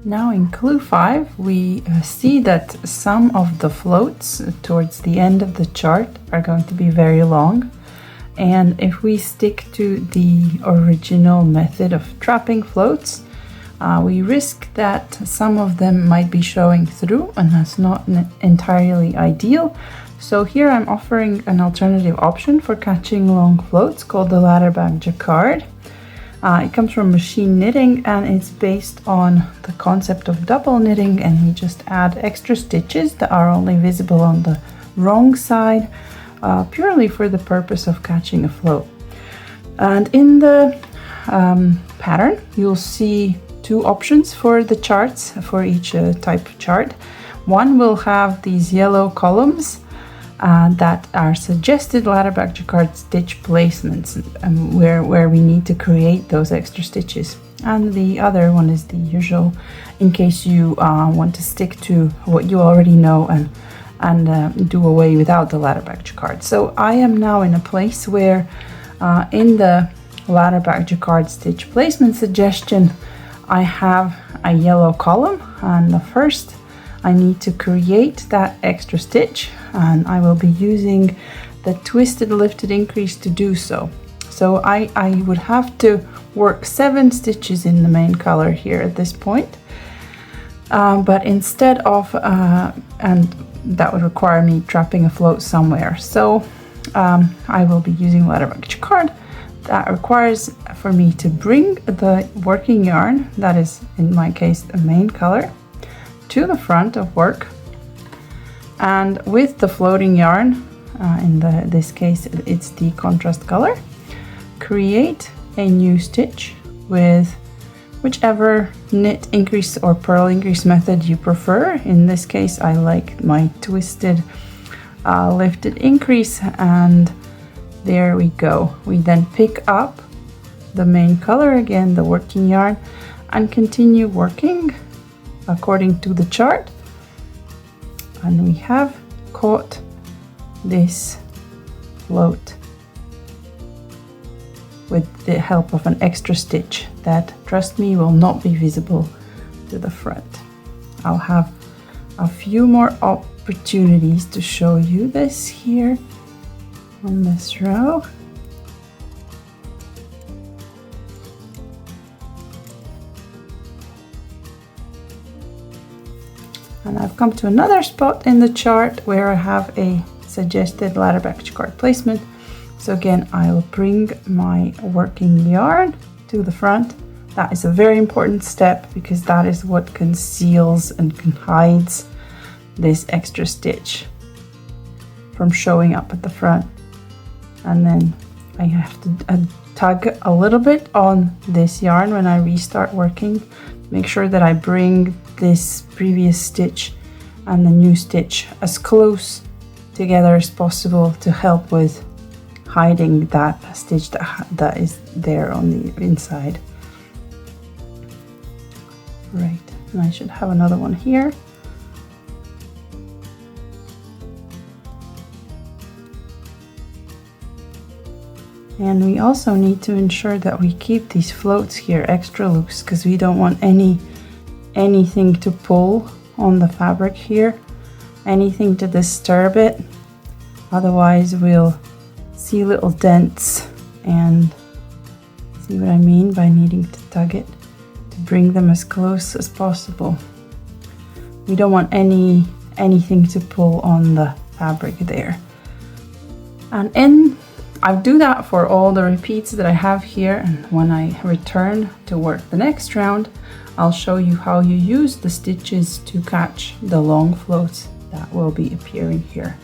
Now in clue 5, we see that some of the floats towards the end of the chart are going to be very long. And if we stick to the original method of trapping floats, we risk that some of them might be showing through, and that's not entirely ideal. So here I'm offering an alternative option for catching long floats called the Ladderback Jacquard. It comes from machine knitting, and it's based on the concept of double knitting, and we just add extra stitches that are only visible on the wrong side, purely for the purpose of catching a float. And in the pattern, you'll see 2 options for the charts, for each type of chart. One will have these yellow columns that are suggested Ladderback Jacquard stitch placements, where we need to create those extra stitches. And the other one is the usual, in case you want to stick to what you already know and do away without the Ladderback Jacquard. So I am now in a place where in the Ladderback Jacquard stitch placement suggestion, I have a yellow column, and the first I need to create that extra stitch, and I will be using the twisted lifted increase to do so. So I would have to work 7 stitches in the main color here at this point, but instead of and that would require me trapping a float somewhere. So I will be using Ladderback Jacquard. That requires for me to bring the working yarn, that is in my case the main color, to the front of work, and with the floating yarn, in this case it's the contrast color, create a new stitch with whichever knit increase or purl increase method you prefer. In this case I like my twisted lifted increase, and there we go. We then pick up the main color, again the working yarn, and continue working according to the chart, and we have caught this float with the help of an extra stitch that, trust me, will not be visible to the front. I'll have a few more opportunities to show you this here on this row. And I've come to another spot in the chart where I have a suggested Ladderback Jacquard placement. So again, I'll bring my working yarn to the front. That is a very important step, because that is what conceals and hides this extra stitch from showing up at the front. And then I have to tug a little bit on this yarn when I restart working. Make sure that I bring this previous stitch and the new stitch as close together as possible to help with hiding that stitch that is there on the inside. Right, and I should have another one here. And we also need to ensure that we keep these floats here extra loose, because we don't want anything to pull on the fabric here, anything to disturb it. Otherwise we'll see little dents, and see what I mean by needing to tug it to bring them as close as possible. We don't want anything to pull on the fabric there. And I do that for all the repeats that I have here, and when I return to work the next round, I'll show you how you use the stitches to catch the long floats that will be appearing here.